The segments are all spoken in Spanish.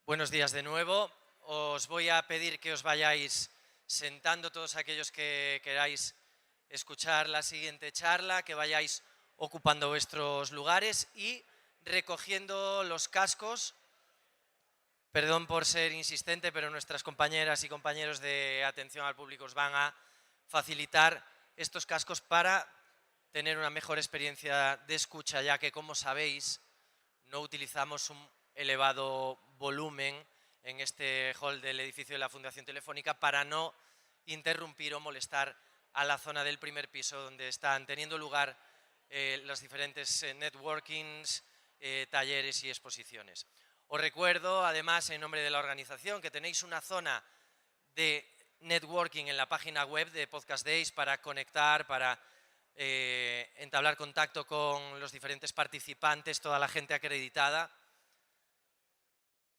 Buenos días de nuevo. Os voy a pedir que os vayáis sentando todos aquellos que queráis escuchar la siguiente charla, que vayáis ocupando vuestros lugares y recogiendo los cascos. Perdón por ser insistente, pero nuestras compañeras y compañeros de atención al público os van a facilitar estos cascos para tener una mejor experiencia de escucha, ya que, como sabéis, no utilizamos un elevado volumen en este hall del edificio de la Fundación Telefónica para no interrumpir o molestar a la zona del primer piso donde están teniendo lugar los diferentes networkings, talleres y exposiciones. Os recuerdo, además, en nombre de la organización, que tenéis una zona de networking en la página web de Podcast Days para conectar, para entablar contacto con los diferentes participantes, toda la gente acreditada,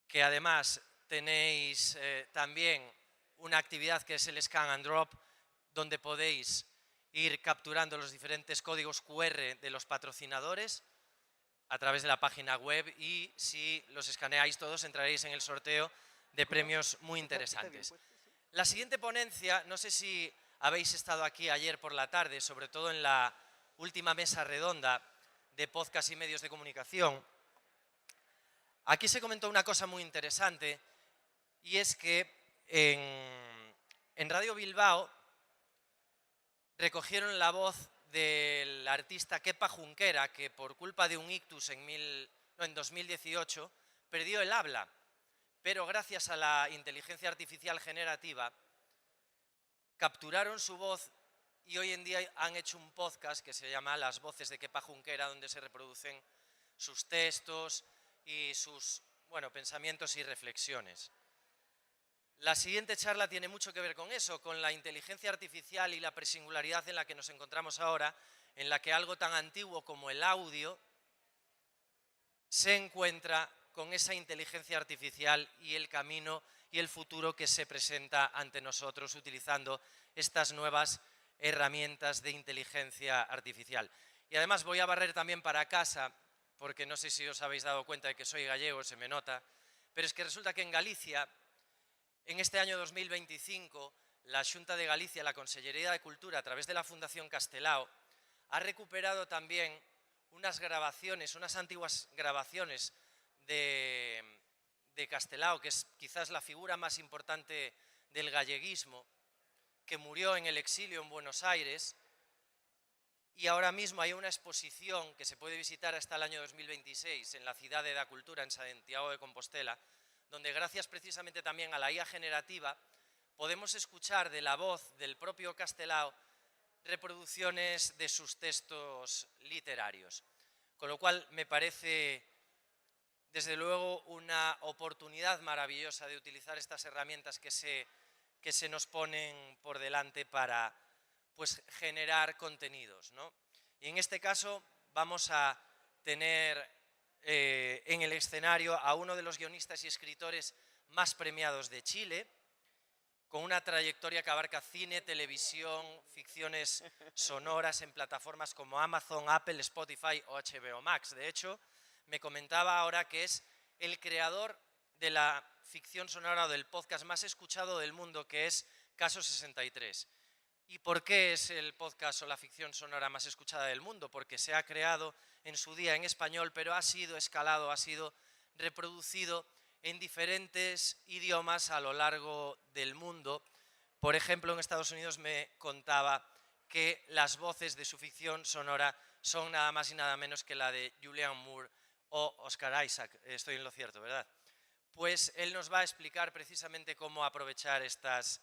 que además tenéis también una actividad que es el Scan and Drop, donde podéis ir capturando los diferentes códigos QR de los patrocinadores a través de la página web, y si los escaneáis todos entraréis en el sorteo de premios muy interesantes. La siguiente ponencia, no sé si habéis estado aquí ayer por la tarde, sobre todo en la última mesa redonda de podcast y medios de comunicación. Aquí se comentó una cosa muy interesante, y es que en Radio Bilbao recogieron la voz del artista Kepa Junquera, que por culpa de un ictus en 2018 perdió el habla, pero gracias a la inteligencia artificial generativa capturaron su voz y hoy en día han hecho un podcast que se llama Las voces de Kepa Junquera, donde se reproducen sus textos y sus pensamientos y reflexiones. La siguiente charla tiene mucho que ver con eso, con la inteligencia artificial y la presingularidad en la que nos encontramos ahora, en la que algo tan antiguo como el audio se encuentra con esa inteligencia artificial y el camino y el futuro que se presenta ante nosotros utilizando estas nuevas herramientas de inteligencia artificial. Y además voy a barrer también para casa, porque no sé si os habéis dado cuenta de que soy gallego, se me nota, pero es que resulta que en Galicia, en este año 2025, la Xunta de Galicia, la Consellería de Cultura, a través de la Fundación Castelao, ha recuperado también unas grabaciones, unas antiguas grabaciones de Castelao, que es quizás la figura más importante del galleguismo, que murió en el exilio en Buenos Aires, y ahora mismo hay una exposición que se puede visitar hasta el año 2026 en la Cidade da Cultura, en Santiago de Compostela, donde gracias precisamente también a la IA generativa podemos escuchar de la voz del propio Castelao reproducciones de sus textos literarios. Con lo cual me parece desde luego una oportunidad maravillosa de utilizar estas herramientas que se nos ponen por delante para generar contenidos, ¿no? Y en este caso vamos a tener en el escenario a uno de los guionistas y escritores más premiados de Chile, con una trayectoria que abarca cine, televisión, ficciones sonoras en plataformas como Amazon, Apple, Spotify o HBO Max. De hecho, me comentaba ahora que es el creador de la ficción sonora o del podcast más escuchado del mundo, que es Caso 63. ¿Y por qué es el podcast o la ficción sonora más escuchada del mundo? Porque se ha creado en su día en español, pero ha sido escalado, ha sido reproducido en diferentes idiomas a lo largo del mundo. Por ejemplo, en Estados Unidos me contaba que las voces de su ficción sonora son nada más y nada menos que la de Julianne Moore o Oscar Isaac. Estoy en lo cierto, ¿verdad? Pues él nos va a explicar precisamente cómo aprovechar estas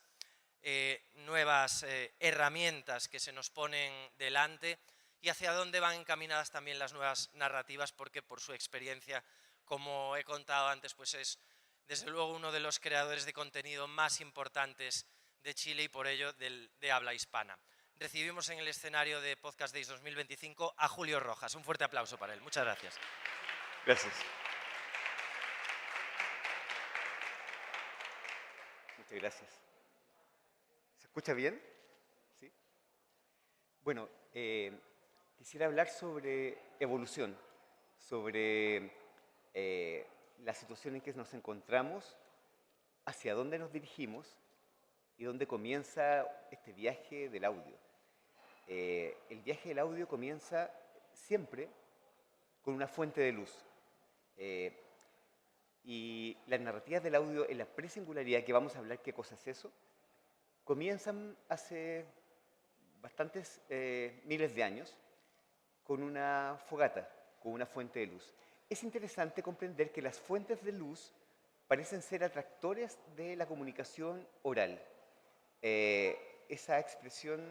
nuevas herramientas que se nos ponen delante y hacia dónde van encaminadas también las nuevas narrativas, porque por su experiencia, como he contado antes, pues es desde luego uno de los creadores de contenido más importantes de Chile y por ello de habla hispana. Recibimos en el escenario de Podcast Days 2025 a Julio Rojas. Un fuerte aplauso para él. Muchas gracias. Gracias. Muchas gracias. ¿Se escucha bien? ¿Sí? Bueno, quisiera hablar sobre evolución, sobre la situación en que nos encontramos, hacia dónde nos dirigimos y dónde comienza este viaje del audio. El viaje del audio comienza siempre con una fuente de luz. Y las narrativas del audio en la presingularidad, que vamos a hablar qué cosa es eso, comienzan hace bastantes miles de años con una fogata, con una fuente de luz. Es interesante comprender que las fuentes de luz parecen ser atractores de la comunicación oral. Esa expresión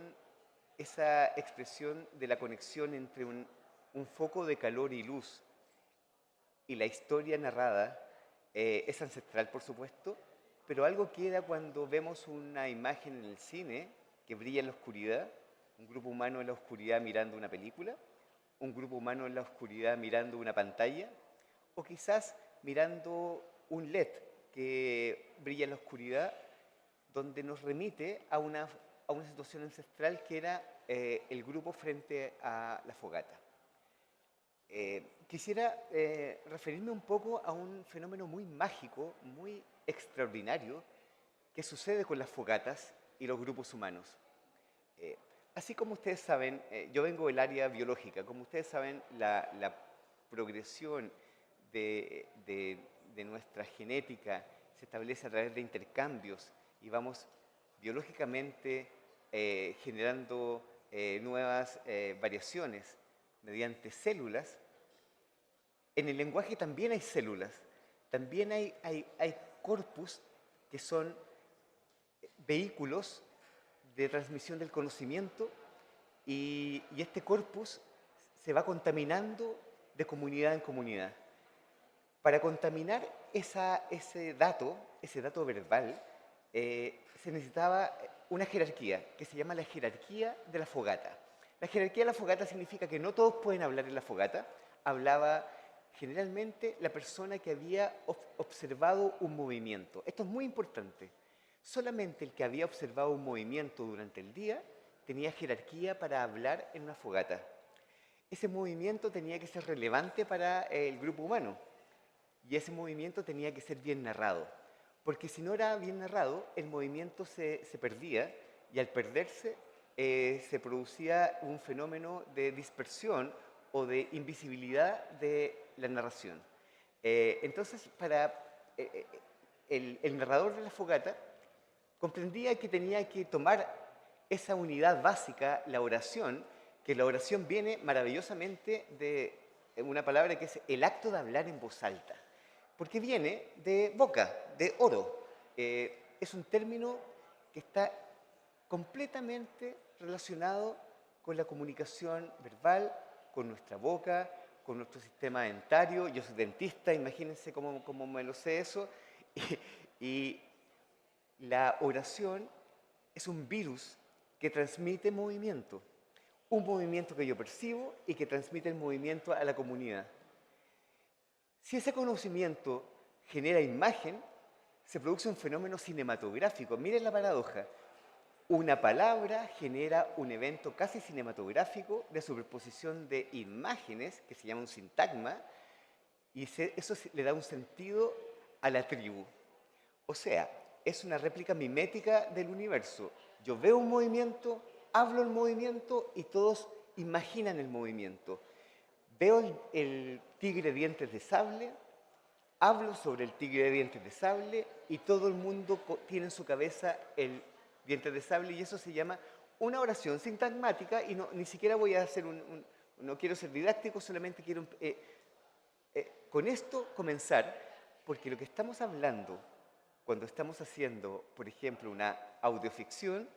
de la conexión entre un foco de calor y luz y la historia narrada es ancestral, por supuesto, pero algo queda cuando vemos una imagen en el cine que brilla en la oscuridad, un grupo humano en la oscuridad mirando una película, un grupo humano en la oscuridad mirando una pantalla, o quizás mirando un LED que brilla en la oscuridad, donde nos remite a una situación ancestral que era el grupo frente a la fogata. Quisiera referirme un poco a un fenómeno muy mágico, muy extraordinario, que sucede con las fogatas y los grupos humanos. Así como ustedes saben, yo vengo del área biológica, como ustedes saben, la progresión de nuestra genética se establece a través de intercambios y vamos biológicamente generando nuevas variaciones mediante células. En el lenguaje también hay células, también hay corpus que son vehículos de transmisión del conocimiento y este corpus se va contaminando de comunidad en comunidad. Para contaminar ese dato verbal, se necesitaba una jerarquía que se llama la jerarquía de la fogata. La jerarquía de la fogata significa que no todos pueden hablar en la fogata. Hablaba generalmente la persona que había observado un movimiento. Esto es muy importante. Solamente el que había observado un movimiento durante el día tenía jerarquía para hablar en una fogata. Ese movimiento tenía que ser relevante para el grupo humano y ese movimiento tenía que ser bien narrado, porque si no era bien narrado, el movimiento se perdía y al perderse se producía un fenómeno de dispersión o de invisibilidad de la narración. Entonces, para el narrador de la fogata comprendía que tenía que tomar esa unidad básica, la oración, que la oración viene maravillosamente de una palabra que es el acto de hablar en voz alta, porque viene de boca, de oro. Es un término que está completamente relacionado con la comunicación verbal, con nuestra boca, con nuestro sistema dentario. Yo soy dentista, imagínense cómo me lo sé eso. Y la oración es un virus que transmite movimiento, un movimiento que yo percibo y que transmite el movimiento a la comunidad. Si ese conocimiento genera imagen, se produce un fenómeno cinematográfico. Miren la paradoja. Una palabra genera un evento casi cinematográfico de superposición de imágenes, que se llama un sintagma, y eso le da un sentido a la tribu. O sea, es una réplica mimética del universo. Yo veo un movimiento, hablo el movimiento y todos imaginan el movimiento. Veo el tigre de dientes de sable, hablo sobre el tigre de dientes de sable y todo el mundo tiene en su cabeza el dientes de sable y eso se llama una oración sintagmática y ni siquiera voy a hacer no quiero ser didáctico, solamente quiero con esto comenzar, porque lo que estamos hablando cuando estamos haciendo, por ejemplo, una audioficción,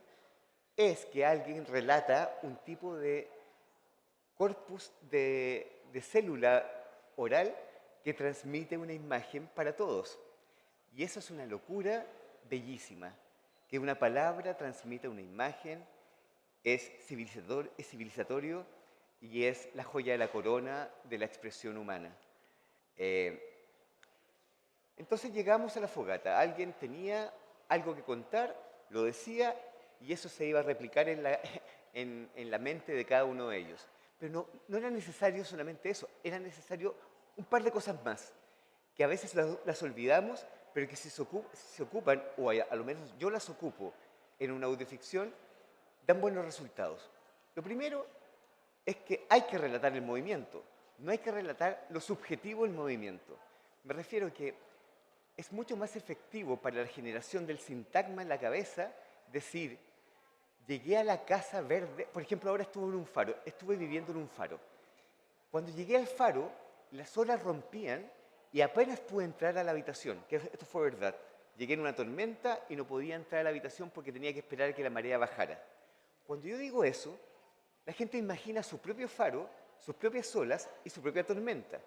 es que alguien relata un tipo de corpus de célula oral que transmite una imagen para todos. Y eso es una locura bellísima, que una palabra transmita una imagen, es civilizatorio y es la joya de la corona de la expresión humana. Entonces llegamos a la fogata. Alguien tenía algo que contar, lo decía, y eso se iba a replicar en la mente de cada uno de ellos. Pero no era necesario solamente eso, era necesario un par de cosas más. que a veces las olvidamos, pero que si se ocupan, o a lo menos yo las ocupo en una audioficción, dan buenos resultados. Lo primero es que hay que relatar el movimiento, no hay que relatar lo subjetivo del movimiento. Me refiero a que es mucho más efectivo para la generación del sintagma en la cabeza decir, llegué a la casa verde, por ejemplo, ahora estuve en un faro, estuve viviendo en un faro. Cuando llegué al faro, las olas rompían y apenas pude entrar a la habitación, que esto fue verdad. Llegué en una tormenta y no podía entrar a la habitación porque tenía que esperar a que la marea bajara. Cuando yo digo eso, la gente imagina su propio faro, sus propias olas y su propia tormenta.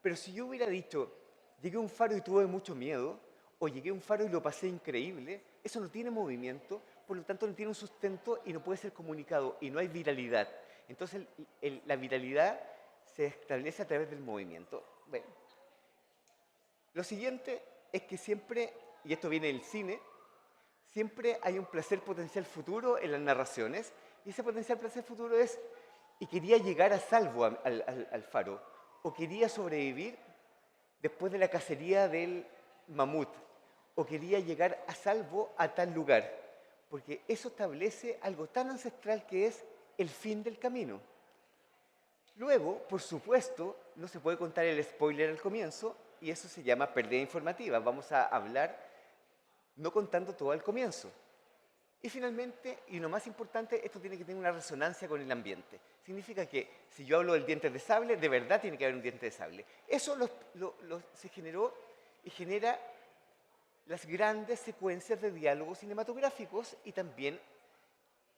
Pero si yo hubiera dicho, llegué a un faro y tuve mucho miedo, o llegué a un faro y lo pasé increíble, eso no tiene movimiento, por lo tanto no tiene un sustento y no puede ser comunicado y no hay viralidad. Entonces la viralidad se establece a través del movimiento. Bueno, lo siguiente es que siempre, y esto viene del cine, siempre hay un placer potencial futuro en las narraciones, y ese potencial placer futuro es, y quería llegar a salvo al faro, o quería sobrevivir después de la cacería del mamut, o quería llegar a salvo a tal lugar, porque eso establece algo tan ancestral que es el fin del camino. Luego, por supuesto, no se puede contar el spoiler al comienzo, y eso se llama pérdida informativa. Vamos a hablar no contando todo al comienzo. Y finalmente, y lo más importante, esto tiene que tener una resonancia con el ambiente. Significa que si yo hablo del diente de sable, de verdad tiene que haber un diente de sable. Eso se generó y genera las grandes secuencias de diálogos cinematográficos y también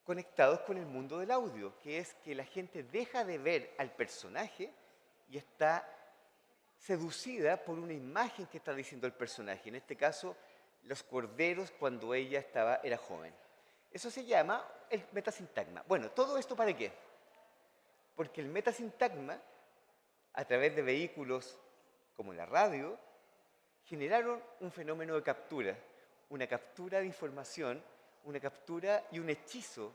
conectados con el mundo del audio, que es que la gente deja de ver al personaje y está seducida por una imagen que está diciendo el personaje. En este caso, los corderos cuando ella era joven. Eso se llama el metasintagma. Bueno, ¿todo esto para qué? Porque el metasintagma, a través de vehículos como la radio, generaron un fenómeno de captura, una captura de información, una captura y un hechizo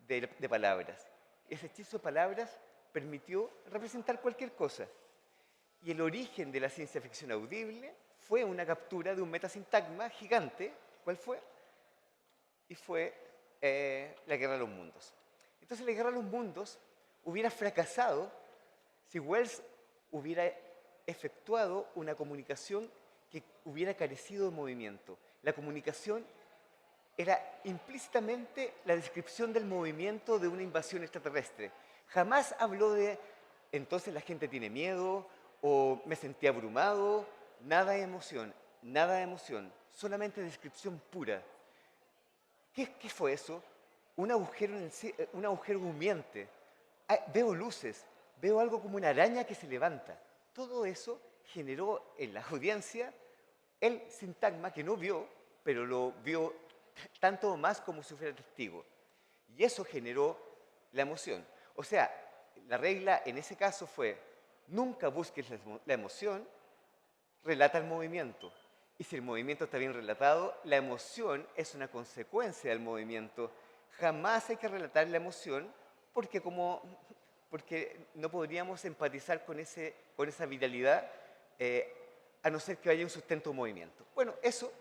de palabras. Ese hechizo de palabras permitió representar cualquier cosa. Y el origen de la ciencia ficción audible fue una captura de un metasintagma gigante. ¿Cuál fue? Y fue la Guerra de los Mundos. Entonces la Guerra de los Mundos hubiera fracasado si Wells hubiera efectuado una comunicación que hubiera carecido de movimiento. La comunicación era implícitamente la descripción del movimiento de una invasión extraterrestre. Jamás habló de, entonces la gente tiene miedo, o me sentí abrumado, nada de emoción, solamente descripción pura. ¿Qué fue eso? Un agujero humeante. Veo luces, veo algo como una araña que se levanta. Todo eso generó en la audiencia el sintagma que no vio, pero lo vio tanto o más como si fuera testigo. Y eso generó la emoción. O sea, la regla en ese caso fue, nunca busques la emoción, relata el movimiento. Y si el movimiento está bien relatado, la emoción es una consecuencia del movimiento. Jamás hay que relatar la emoción porque no podríamos empatizar con esa vitalidad a no ser que haya un sustento de movimiento. Bueno, eso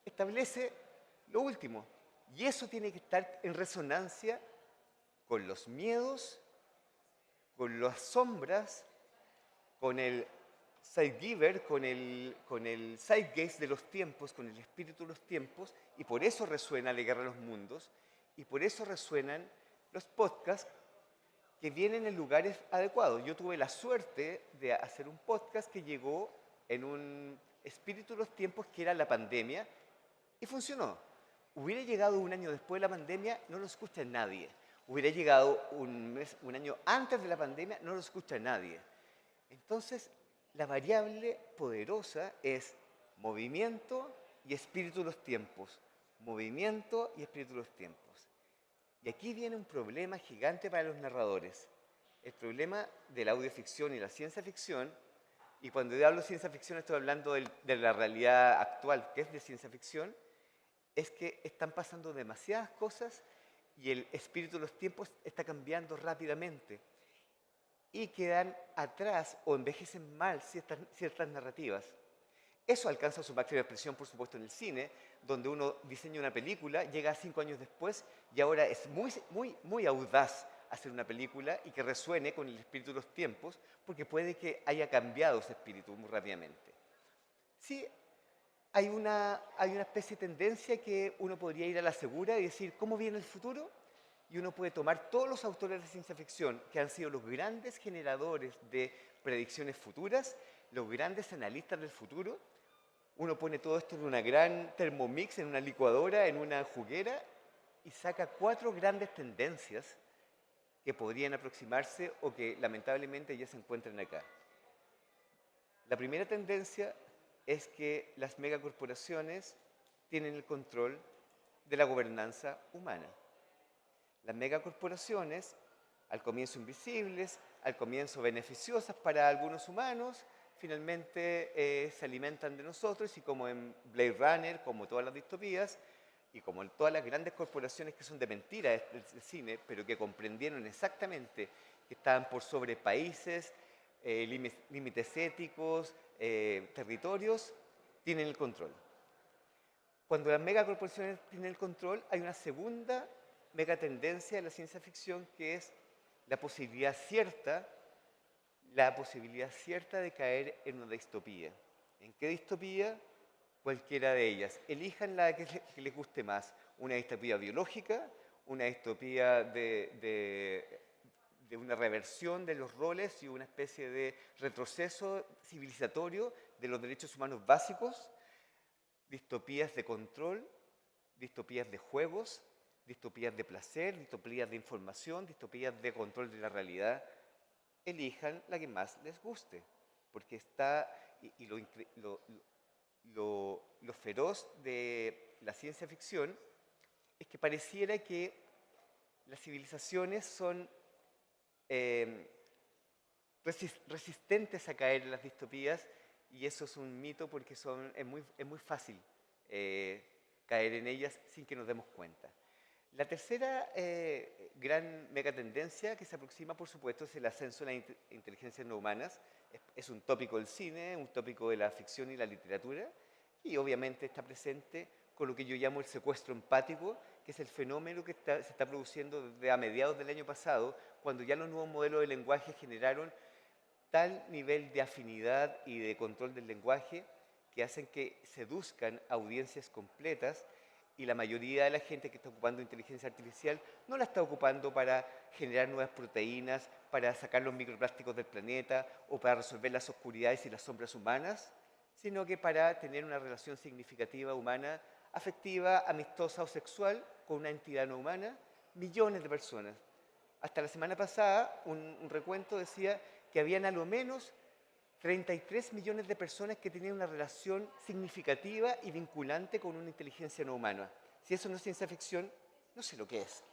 establece lo último. Y eso tiene que estar en resonancia con los miedos, con las sombras, con el Zeitgeber, con el Zeitgeist de los tiempos, con el espíritu de los tiempos, y por eso resuena la Guerra de los Mundos, y por eso resuenan los podcasts que vienen en lugares adecuados. Yo tuve la suerte de hacer un podcast que llegó en un espíritu de los tiempos que era la pandemia, y funcionó. Hubiera llegado un año después de la pandemia, no lo escucha nadie. Hubiera llegado un año antes de la pandemia, no lo escucha nadie. Entonces, la variable poderosa es movimiento y espíritu de los tiempos. Movimiento y espíritu de los tiempos. Y aquí viene un problema gigante para los narradores. El problema de la audioficción y la ciencia ficción, y cuando yo hablo de ciencia ficción estoy hablando de la realidad actual, que es de ciencia ficción, es que están pasando demasiadas cosas y el espíritu de los tiempos está cambiando rápidamente. Y quedan atrás o envejecen mal ciertas narrativas. Eso alcanza su máxima expresión, por supuesto, en el cine, donde uno diseña una película, llega 5 años después y ahora es muy audaz hacer una película y que resuene con el espíritu de los tiempos, porque puede que haya cambiado ese espíritu muy rápidamente. Sí, hay una especie de tendencia que uno podría ir a la segura y decir, ¿cómo viene el futuro? Y uno puede tomar todos los autores de ciencia ficción que han sido los grandes generadores de predicciones futuras, los grandes analistas del futuro. Uno pone todo esto en una gran Thermomix, en una licuadora, en una juguera y saca 4 grandes tendencias que podrían aproximarse o que lamentablemente ya se encuentran acá. La primera tendencia es que las megacorporaciones tienen el control de la gobernanza humana. Las megacorporaciones, al comienzo invisibles, al comienzo beneficiosas para algunos humanos, finalmente se alimentan de nosotros y como en Blade Runner, como todas las distopías, y como en todas las grandes corporaciones que son de mentira del cine, pero que comprendieron exactamente que estaban por sobre países, límites éticos, territorios, tienen el control. Cuando las megacorporaciones tienen el control, hay una segunda megatendencia de la ciencia ficción que es la posibilidad cierta de caer en una distopía. ¿En qué distopía? Cualquiera de ellas. Elijan la que les guste más. Una distopía biológica, una distopía de una reversión de los roles y una especie de retroceso civilizatorio de los derechos humanos básicos, distopías de control, distopías de juegos, distopías de placer, distopías de información, distopías de control de la realidad. Elijan la que más les guste, porque está, y lo feroz de la ciencia ficción es que pareciera que las civilizaciones son resistentes a caer en las distopías y eso es un mito porque es muy fácil caer en ellas sin que nos demos cuenta. La tercera gran megatendencia que se aproxima, por supuesto, es el ascenso de las inteligencias no humanas. Es un tópico del cine, un tópico de la ficción y la literatura, y obviamente está presente con lo que yo llamo el secuestro empático, que es el fenómeno que se está produciendo desde a mediados del año pasado, cuando ya los nuevos modelos de lenguaje generaron tal nivel de afinidad y de control del lenguaje que hacen que seduzcan audiencias completas y la mayoría de la gente que está ocupando inteligencia artificial no la está ocupando para generar nuevas proteínas, para sacar los microplásticos del planeta o para resolver las oscuridades y las sombras humanas, sino que para tener una relación significativa humana, afectiva, amistosa o sexual con una entidad no humana, millones de personas. Hasta la semana pasada, un recuento decía que habían a lo menos 33 millones de personas que tenían una relación significativa y vinculante con una inteligencia no humana. Si eso no es ciencia ficción, no sé lo que es.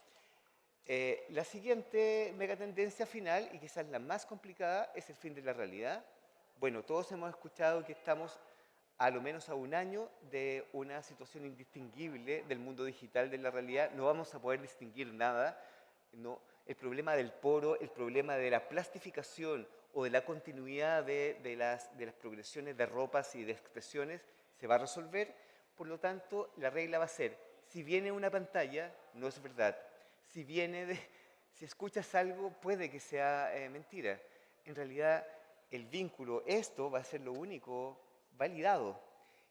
La siguiente megatendencia final, y quizás la más complicada, es el fin de la realidad. Bueno, todos hemos escuchado que estamos a lo menos a un año de una situación indistinguible del mundo digital de la realidad. No vamos a poder distinguir nada. No, el problema del poro, el problema de la plastificación o de la continuidad de las progresiones de ropas y de expresiones se va a resolver. Por lo tanto, la regla va a ser, si viene una pantalla, no es verdad. Si escuchas algo, puede que sea mentira. En realidad, el vínculo, esto va a ser lo único validado.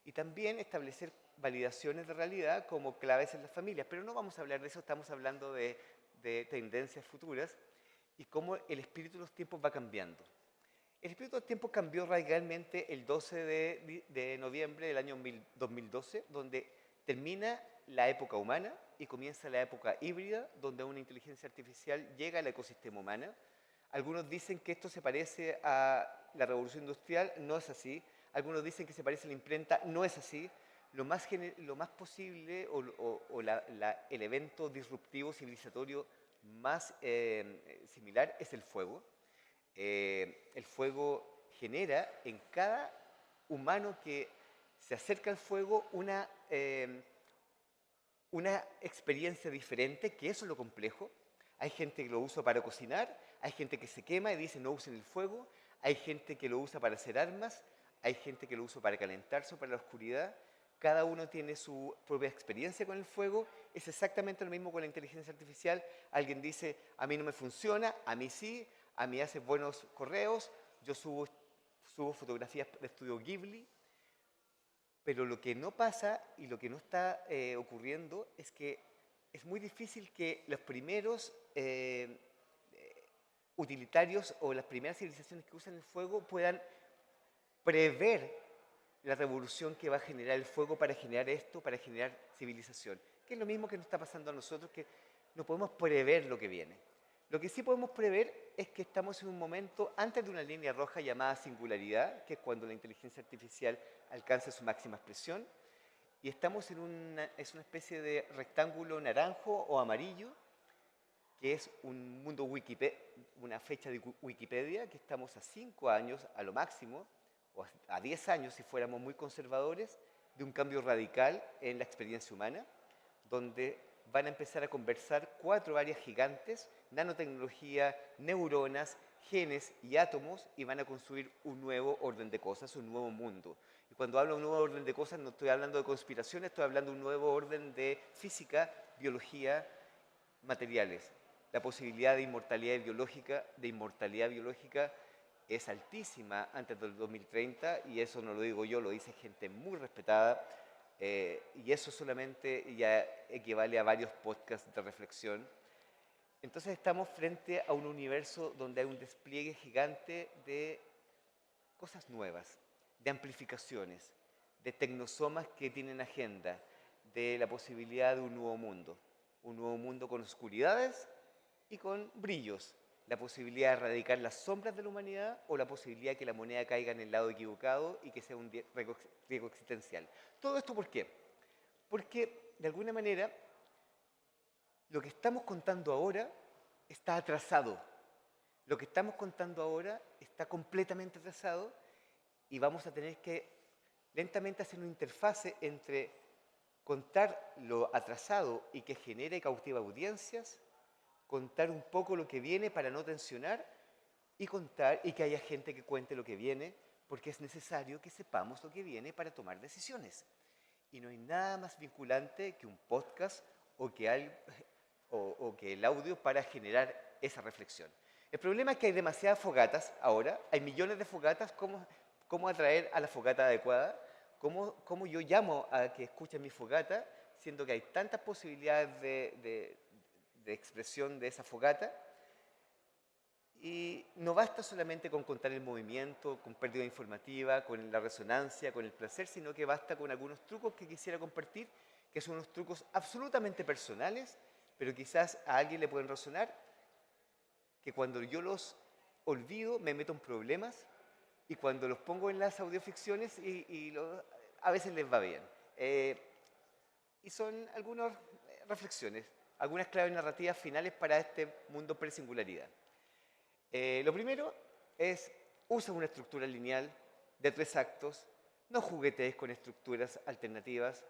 Y también establecer validaciones de realidad como claves en las familias. Pero no vamos a hablar de eso, estamos hablando de tendencias futuras y cómo el espíritu de los tiempos va cambiando. El espíritu de los tiempos cambió radicalmente el 12 de noviembre del año 2012, donde termina la época humana y comienza la época híbrida, donde una inteligencia artificial llega al ecosistema humano. Algunos dicen que esto se parece a la revolución industrial, no es así. Algunos dicen que se parece a la imprenta, no es así. Lo más posible el evento disruptivo civilizatorio más similar es el fuego. El fuego genera en cada humano que se acerca al fuego una experiencia diferente, que eso es lo complejo. Hay gente que lo usa para cocinar, hay gente que se quema y dice no usen el fuego, hay gente que lo usa para hacer armas, hay gente que lo usa para calentarse o para la oscuridad. Cada uno tiene su propia experiencia con el fuego. Es exactamente lo mismo con la inteligencia artificial. Alguien dice, a mí no me funciona, a mí sí, a mí hace buenos correos, yo subo fotografías de estudio Ghibli, pero lo que no pasa y lo que no está ocurriendo es que es muy difícil que los primeros utilitarios o las primeras civilizaciones que usan el fuego puedan prever la revolución que va a generar el fuego para generar esto, para generar civilización. Que es lo mismo que nos está pasando a nosotros, que no podemos prever lo que viene. Lo que sí podemos prever es que estamos en un momento antes de una línea roja llamada singularidad, que es cuando la inteligencia artificial alcanza su máxima expresión, y estamos en una especie de rectángulo naranjo o amarillo, que es un mundo Wikipedia, una fecha de Wikipedia, que estamos a 5 años a lo máximo, o a 10 años si fuéramos muy conservadores, de un cambio radical en la experiencia humana, donde van a empezar a conversar 4 áreas gigantes, nanotecnología, neuronas, genes y átomos, y van a construir un nuevo orden de cosas, un nuevo mundo. Y cuando hablo de un nuevo orden de cosas no estoy hablando de conspiraciones, estoy hablando de un nuevo orden de física, biología, materiales. La posibilidad de inmortalidad biológica es altísima antes del 2030, y eso no lo digo yo, lo dice gente muy respetada, y eso solamente ya equivale a varios podcasts de reflexión. Entonces estamos frente a un universo donde hay un despliegue gigante de cosas nuevas, de amplificaciones, de tecnosomas que tienen agenda, de la posibilidad de un nuevo mundo con oscuridades y con brillos, la posibilidad de erradicar las sombras de la humanidad o la posibilidad de que la moneda caiga en el lado equivocado y que sea un riesgo existencial. ¿Todo esto por qué? Porque, de alguna manera, lo que estamos contando ahora está atrasado. Lo que estamos contando ahora está completamente atrasado y vamos a tener que lentamente hacer una interfase entre contar lo atrasado y que genere y cautiva audiencias, contar un poco lo que viene para no tensionar y contar y que haya gente que cuente lo que viene, porque es necesario que sepamos lo que viene para tomar decisiones. Y no hay nada más vinculante que un podcast o que el audio para generar esa reflexión. El problema es que hay demasiadas fogatas ahora, hay millones de fogatas. ¿Cómo atraer a la fogata adecuada? ¿Cómo yo llamo a que escuchen mi fogata, siendo que hay tantas posibilidades de expresión de esa fogata? Y no basta solamente con contar el movimiento, con pérdida informativa, con la resonancia, con el placer, sino que basta con algunos trucos que quisiera compartir, que son unos trucos absolutamente personales, pero quizás a alguien le pueden resonar, que cuando yo los olvido me meto en problemas, y cuando los pongo en las audioficciones a veces les va bien. Y son algunas reflexiones, algunas claves narrativas finales para este mundo pre-singularidad. Lo primero es, usa una estructura lineal de 3 actos, no juguetees con estructuras alternativas,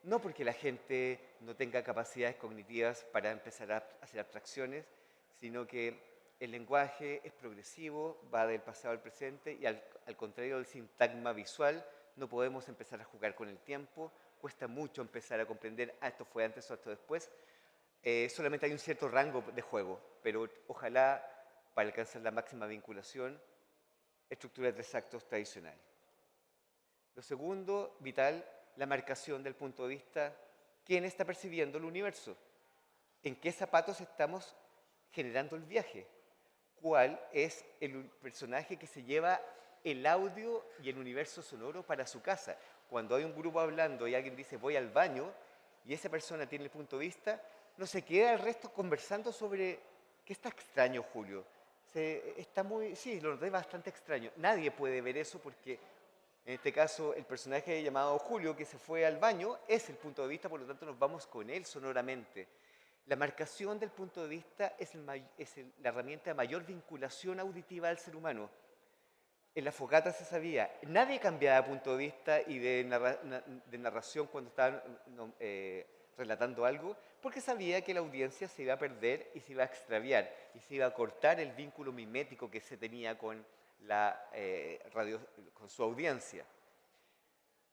no porque la gente no tenga capacidades cognitivas para empezar a hacer abstracciones, sino que el lenguaje es progresivo, va del pasado al presente, y al contrario del sintagma visual, no podemos empezar a jugar con el tiempo, cuesta mucho empezar a comprender, esto fue antes o esto después. Solamente hay un cierto rango de juego, pero ojalá para alcanzar la máxima vinculación, estructura de 3 actos tradicional. Lo segundo, vital, la marcación del punto de vista, quién está percibiendo el universo, en qué zapatos estamos generando el viaje, cuál es el personaje que se lleva el audio y el universo sonoro para su casa. Cuando hay un grupo hablando y alguien dice voy al baño y esa persona tiene el punto de vista, no se queda el resto conversando sobre qué está extraño, Julio. Sí, lo noté bastante extraño. Nadie puede ver eso porque en este caso el personaje llamado Julio que se fue al baño es el punto de vista, por lo tanto nos vamos con él sonoramente. La marcación del punto de vista es la herramienta de mayor vinculación auditiva al ser humano. En la fogata se sabía, nadie cambiaba de punto de vista y de narración cuando estaban relatando algo, porque sabía que la audiencia se iba a perder y se iba a extraviar y se iba a cortar el vínculo mimético que se tenía con con su audiencia.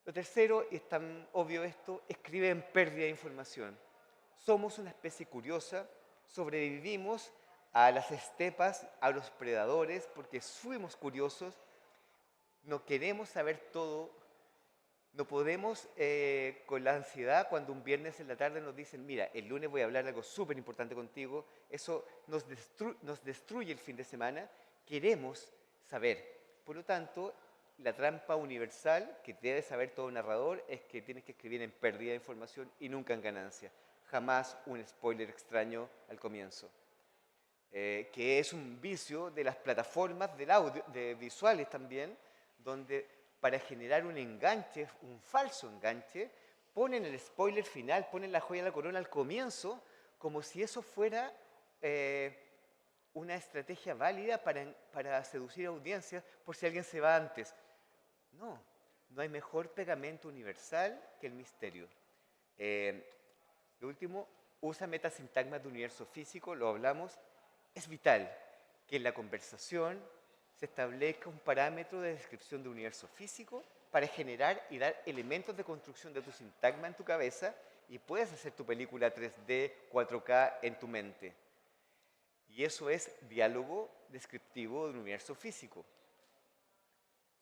Lo tercero, y es tan obvio esto, escribe en pérdida de información. Somos una especie curiosa, sobrevivimos a las estepas, a los predadores, porque fuimos curiosos, no queremos saber todo, no podemos con la ansiedad cuando un viernes en la tarde nos dicen, mira, el lunes voy a hablar algo súper importante contigo, eso nos destruye el fin de semana, queremos saber. Por lo tanto, la trampa universal que debe saber todo narrador es que tienes que escribir en pérdida de información y nunca en ganancia. Jamás un spoiler extraño al comienzo. Que es un vicio de las plataformas del audio, de visuales también, donde para generar un enganche, un falso enganche, ponen el spoiler final, ponen la joya de la corona al comienzo, como si eso fuera una estrategia válida para seducir audiencias por si alguien se va antes. No, no hay mejor pegamento universal que el misterio. Lo último, usa metasintagmas de universo físico, lo hablamos. Es vital que en la conversación se establezca un parámetro de descripción de universo físico para generar y dar elementos de construcción de tu sintagma en tu cabeza y puedes hacer tu película 3D, 4K en tu mente. Y eso es diálogo descriptivo del universo físico.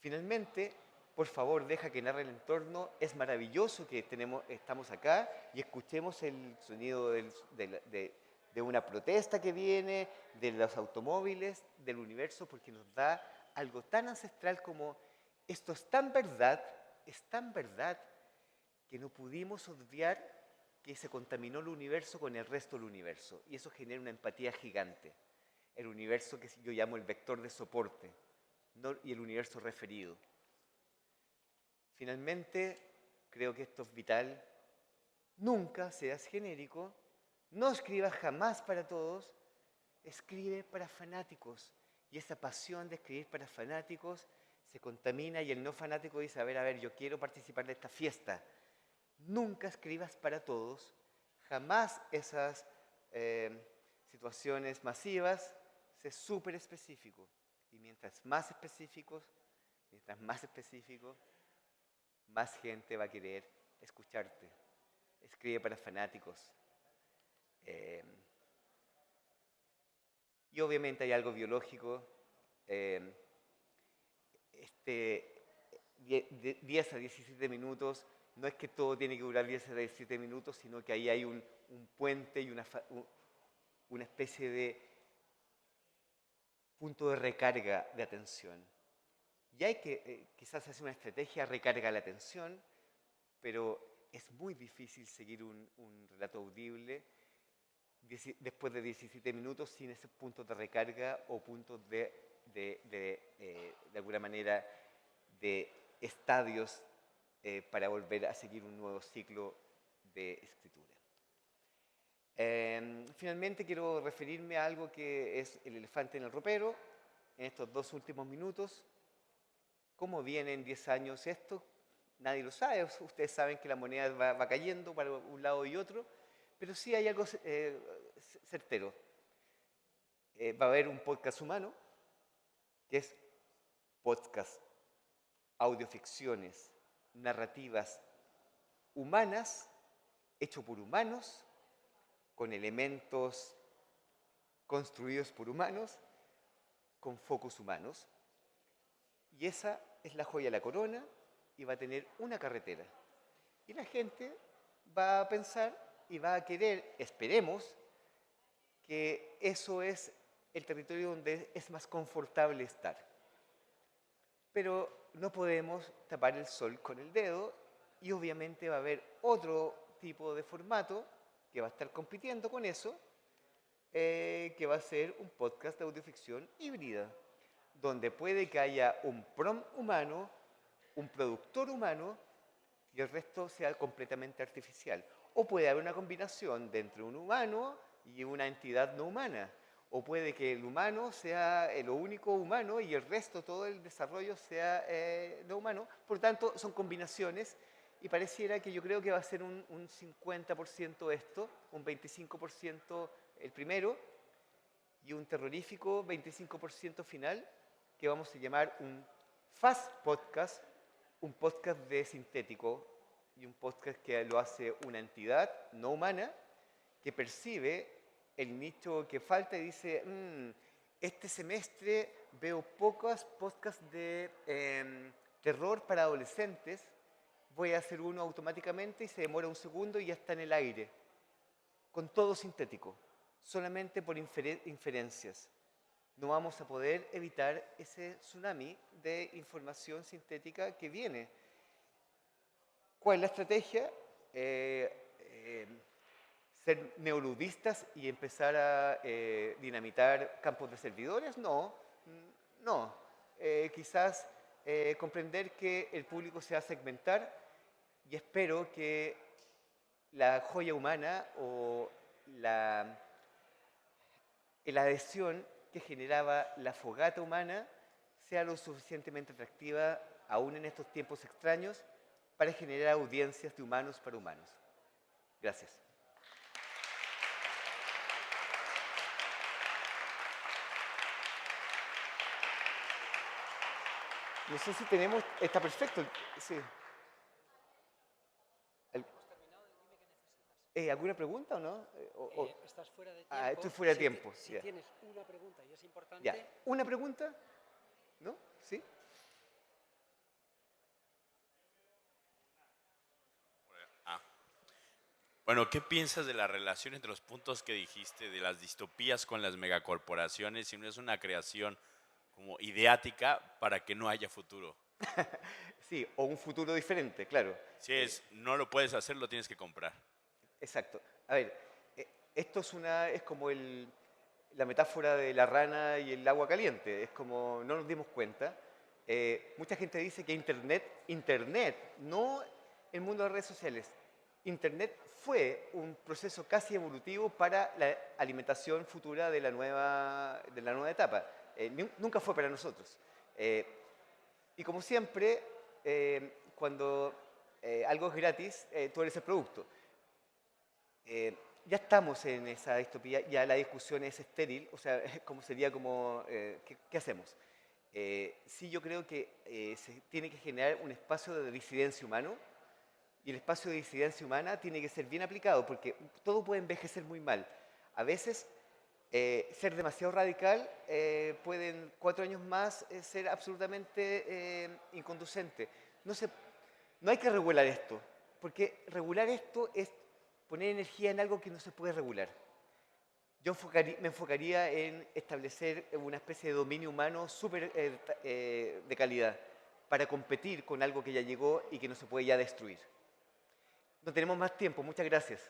Finalmente, por favor, deja que narre el entorno. Es maravilloso que estamos acá y escuchemos el sonido de una protesta que viene, de los automóviles, del universo, porque nos da algo tan ancestral como esto es tan verdad que no pudimos obviar que se contaminó el universo con el resto del universo. Y eso genera una empatía gigante. El universo que yo llamo el vector de soporte y el universo referido. Finalmente, creo que esto es vital. Nunca seas genérico. No escribas jamás para todos, escribe para fanáticos. Y esa pasión de escribir para fanáticos se contamina y el no fanático dice, a ver, yo quiero participar de esta fiesta. Nunca escribas para todos, jamás esas situaciones masivas, sé súper específico. Y mientras más específico, más gente va a querer escucharte. Escribe para fanáticos. Y obviamente hay algo biológico. 10 a 17 minutos, no es que todo tiene que durar 10 a 17 minutos, sino que ahí hay un puente y una especie de punto de recarga de atención. Y hay que quizás hacer una estrategia recarga la atención, pero es muy difícil seguir un relato audible después de 17 minutos sin esos puntos de recarga o puntos de alguna manera de estadios para volver a seguir un nuevo ciclo de escritura. Finalmente quiero referirme a algo que es el elefante en el ropero en estos 2 últimos minutos. ¿Cómo viene en 10 años esto? Nadie lo sabe. Ustedes saben que la moneda va cayendo para un lado y otro, pero sí hay algo certero. Va a haber un podcast humano, que es podcast, audioficciones, narrativas humanas, hecho por humanos, con elementos construidos por humanos, con focos humanos. Y esa es la joya de la corona y va a tener una carretera. Y la gente va a pensar y va a querer, esperemos, que eso es el territorio donde es más confortable estar. Pero no podemos tapar el sol con el dedo y obviamente va a haber otro tipo de formato que va a estar compitiendo con eso, que va a ser un podcast de audioficción híbrida, donde puede que haya un prompt humano, un productor humano y el resto sea completamente artificial. O puede haber una combinación de entre un humano y una entidad no humana. O puede que el humano sea lo único humano y el resto, todo el desarrollo sea no humano. Por tanto, son combinaciones y pareciera que yo creo que va a ser un 50% esto, un 25% el primero y un terrorífico 25% final. que vamos a llamar un fast podcast, un podcast de sintético y un podcast que lo hace una entidad no humana que percibe el nicho que falta y dice, este semestre veo pocos podcasts de terror para adolescentes, voy a hacer uno automáticamente y se demora un segundo y ya está en el aire, con todo sintético, solamente por inferencias. No vamos a poder evitar ese tsunami de información sintética que viene. ¿Cuál es la estrategia? ¿Ser neoludistas y empezar a dinamitar campos de servidores? No, no. Quizás comprender que el público se va a segmentar y espero que la joya humana o la adhesión que generaba la fogata humana sea lo suficientemente atractiva, aún en estos tiempos extraños, para generar audiencias de humanos para humanos. Gracias. No sé si tenemos... Está perfecto. Sí. ¿Alguna pregunta o no? Estás fuera de tiempo. Estoy fuera de tiempo. Si tienes una pregunta y es importante... Ya. ¿Una pregunta? ¿No? ¿Sí? Bueno, ¿qué piensas de la relación entre los puntos que dijiste, de las distopías con las megacorporaciones, si no es una creación como ideática para que no haya futuro? Sí, o un futuro diferente, claro. Si no lo puedes hacer, lo tienes que comprar. Exacto. A ver, esto es como la metáfora de la rana y el agua caliente. Es como no nos dimos cuenta. Mucha gente dice que Internet, no el mundo de redes sociales, Internet fue un proceso casi evolutivo para la alimentación futura de la nueva etapa. Nunca fue para nosotros. Y como siempre, cuando algo es gratis, tú eres el producto. Ya estamos en esa distopía, ya la discusión es estéril, o sea, ¿cómo sería como, ¿qué hacemos? Sí, yo creo que se tiene que generar un espacio de disidencia humano, y el espacio de disidencia humana tiene que ser bien aplicado, porque todo puede envejecer muy mal. A veces, ser demasiado radical puede en 4 años más ser absolutamente inconducente. No hay que regular esto, porque regular esto es poner energía en algo que no se puede regular. Yo me enfocaría en establecer una especie de dominio humano súper de calidad para competir con algo que ya llegó y que no se puede ya destruir. No tenemos más tiempo. Muchas gracias.